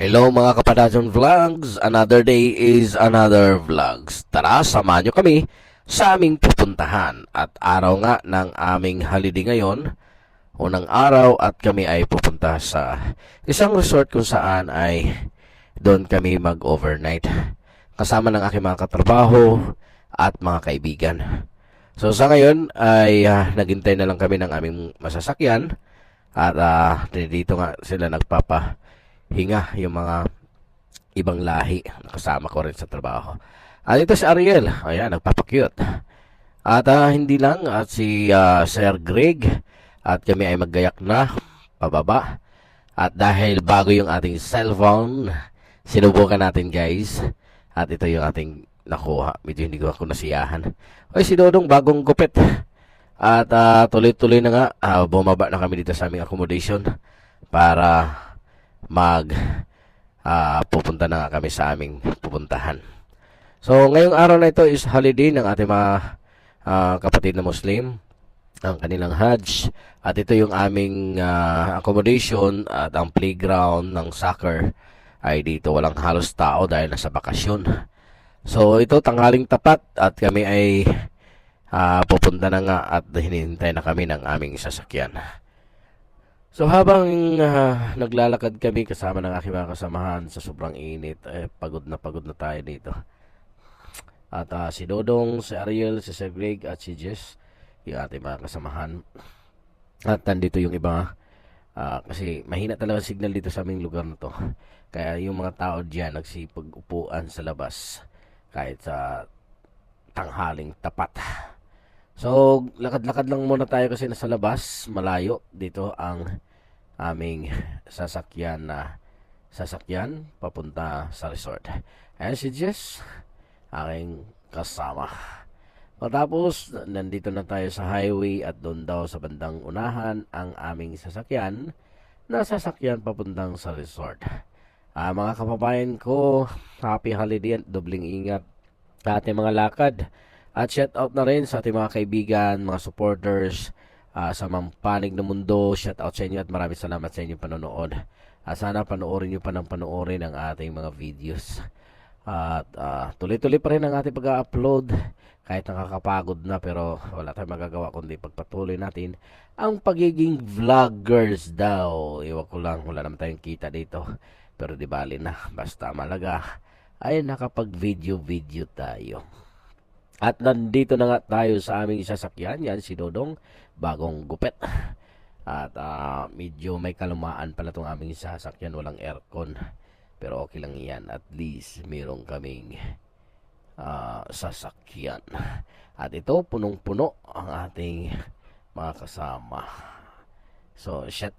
Hello mga Kapadadyon Vlogs, another day is another vlogs. Tara, samahan nyo kami sa aming pupuntahan. At araw nga ng aming holiday ngayon, unang araw at kami ay pupunta sa isang resort kung saan ay doon kami mag-overnight. Kasama ng aking mga katrabaho at mga kaibigan. So sa ngayon ay naghintay na lang kami ng aming masasakyan at dito nga sila nagpapahinga yung mga ibang lahi na kasama ko rin sa trabaho. At ito si Ariel, ayan, nagpapakyut. At hindi lang, at si Sir Greg, at kami ay maggayak na pababa. At dahil bago yung ating cellphone, sinubukan natin guys. At ito yung ating nakuha. Medyo hindi ko ako nasiyahan. Oy, si Dodong bagong gupit. At tuloy-tuloy na nga, bumaba na kami dito sa aming accommodation para pupunta na nga kami sa aming pupuntahan. So, ngayong araw na ito is holiday ng ating mga kapatid na Muslim, ang kanilang Hajj. At ito yung aming accommodation at ang playground ng soccer ay dito. Walang halos tao dahil nasa bakasyon. So, ito tanghaling tapat at kami ay pupunta na nga at hinihintay na kami ng aming sasakyan. So habang naglalakad kami kasama ng aking mga kasamahan sa sobrang init, pagod na tayo dito. At si Dodong, si Ariel, si Sir Greg at si Jess, yung ating mga kasamahan. At nandito yung iba, kasi mahina talaga signal dito sa aming lugar na to. Kaya yung mga tao dyan nagsipag-upuan sa labas kahit sa tanghaling tapat. So lakad-lakad lang muna tayo kasi nasa labas, malayo dito ang aming sasakyan papunta sa resort. Ayan si Jess, aking kasama. O tapos, nandito na tayo sa highway at doon daw sa bandang unahan ang aming sasakyan papuntang sa resort. Mga kababayan ko, happy holiday at dobling ingat sa ating mga lakad. At shout out na rin sa ating mga kaibigan, mga supporters, sa mampanig na mundo. Shout out sa inyo at maraming salamat sa inyong panonood. Sana panoorin nyo pa ng panoorin ang ating mga videos. At tuloy-tuloy pa rin ang ating pag-upload. Kahit nakakapagod na, pero wala tayong magagawa kundi pagpatuloy natin ang pagiging vloggers daw. Iwan ko lang, wala naman tayong kita dito. Pero di bali na, basta malaga ay nakapag-video tayo. At nandito na nga tayo sa aming sasakyan. Yan si Dodong, bagong gupet. At medyo may kalumaan pala itong aming sasakyan. Walang aircon. Pero okay lang yan. At least mayroong kaming sasakyan. At ito, punong-puno ang ating mga kasama. So, shout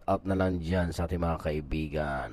out na lang dyan sa ating mga kaibigan.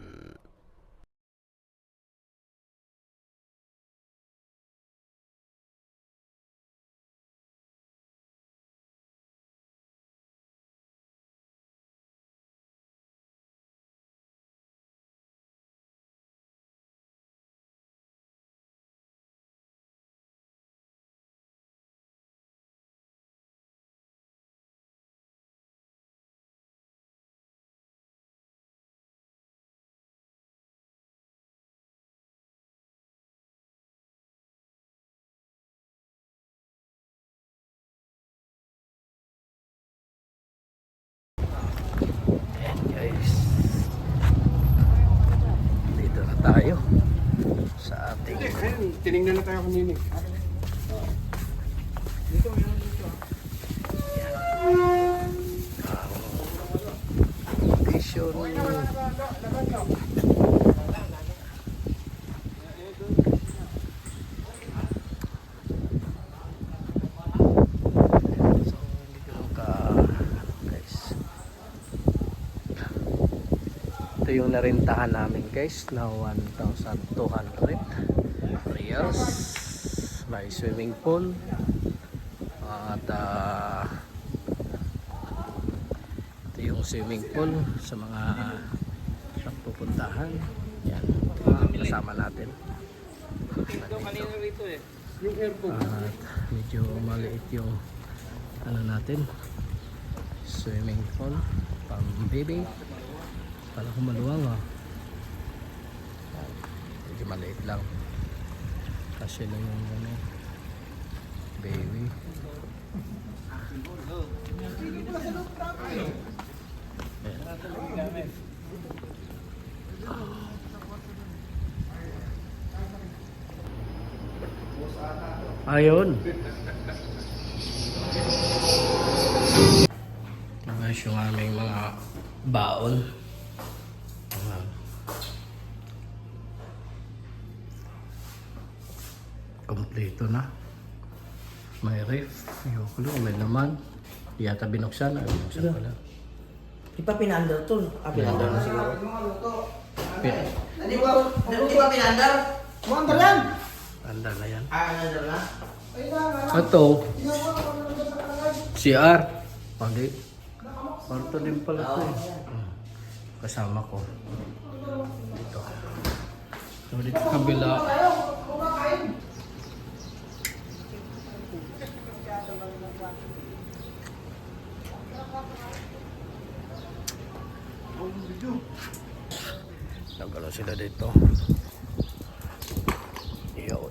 Guys, dito na tayo sa ating tinignan na tayo kanina. Dito, meron dito. location. Ito yung narentahan namin guys na 1,200 reals. May swimming pool at ito yung swimming pool sa mga pupuntahan. Yan, kasama natin at medyo maliit yung ano natin, swimming pool pang baby. Kala ko maluwang maliit lang. Kasi lang yung ano, baby. Ayun. Ito guys yung aming mga baon. Ayan. Kompleto na. May ref. Ayoko may laman. Yata binuksan. Ay, binuksan pala. Di pa pinandar to. Pinandar na siguro. Pi- Hindi ba pinandar? Pinandar yan! Anda na yan. Pinandar na? Ito. CR. Pagi. Parto din pala ito eh. Kasama ko. Dito. So dito kabila. Nagano sila dito.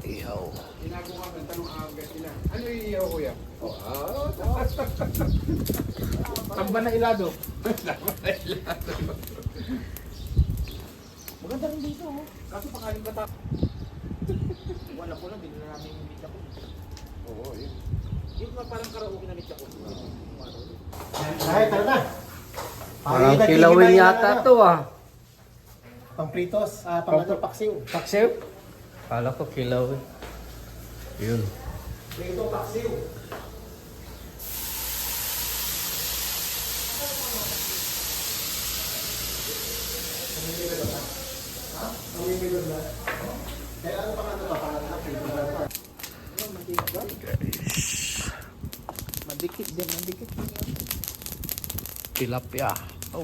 Ihaw. Inago ka ng tanong aga sila. Ano yung iyaw, kuya? Tamba na ilado. Maganda rin dito. Kaso pakalim ka ta. Wala ko lang, binila namin yung meet ako. Oo, yun. Yung parang karaoke na meet ako. Ay, tara na. Parang kilawin yata to ah. Pampritos, pang paksiw. Paksiw? Kala ko kilaw eh. Yun. Prito paksiw. Tilapia. Oh.